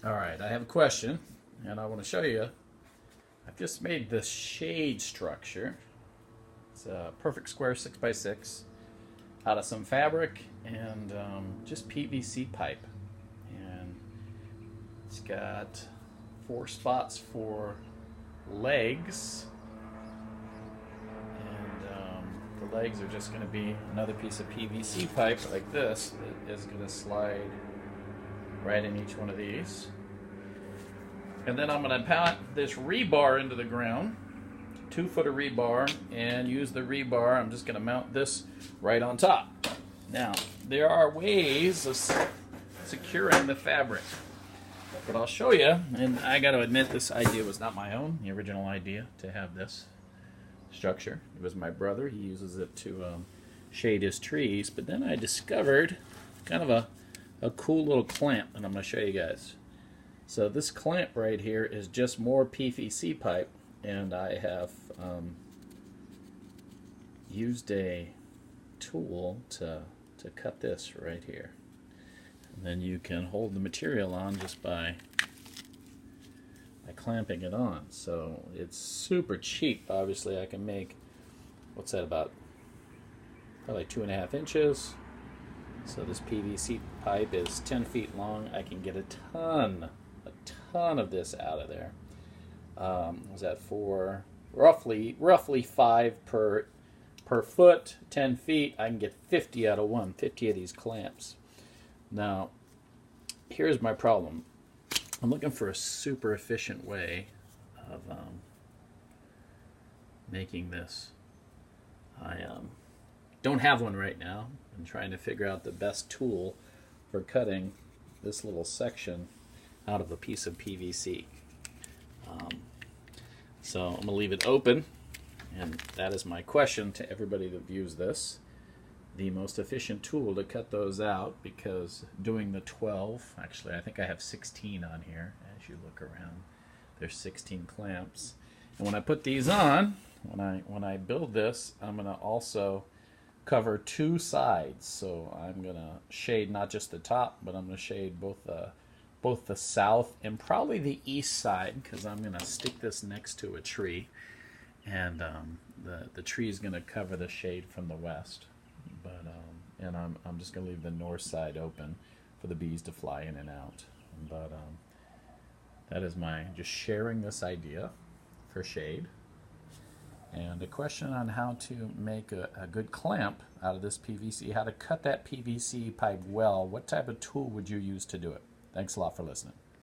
Alright, I have a question, and I want to show you. I've just made this shade structure. It's a perfect square 6x6 out of some fabric and just PVC pipe. And it's got 4 spots for legs. And the legs are just going to be another piece of PVC pipe like this that is going to slide right in each one of these. And then I'm going to pat this rebar into the ground, 2-foot of rebar, and use the rebar. I'm just going to mount this right on top. Now, there are ways of securing the fabric, but I'll show you. And I got to admit, this idea was not my own, the original idea to have this structure. It was my brother. He uses it to shade his trees. But then I discovered kind of a cool little clamp, and I'm going to show you guys. So this clamp right here is just more PVC pipe, and I have used a tool to cut this right here. And then you can hold the material on just by clamping it on. So it's super cheap. Obviously I can make, what's that, about probably 2.5 inches. So this PVC pipe is 10 feet long. I can get a ton of this out of there. Was that for roughly 5 per foot, 10 feet? I can get 50 out of 50 of these clamps. Now, here's my problem. I'm looking for a super efficient way of making this. I don't have one right now. I'm trying to figure out the best tool for cutting this little section out of a piece of PVC. So I'm going to leave it open, and that is my question to everybody that views this. The most efficient tool to cut those out, because doing the 12, actually I think I have 16 on here as you look around. There's 16 clamps. And when I put these on, when I build this, I'm going to also cover 2 sides. So I'm going to shade not just the top, but I'm going to shade both the south and probably the east side, because I'm going to stick this next to a tree, and the tree is going to cover the shade from the west. But and I'm just going to leave the north side open for the bees to fly in and out. But that is my just sharing this idea for shade. And a question on how to make a good clamp out of this PVC, how to cut that PVC pipe well. What type of tool would you use to do it? Thanks a lot for listening.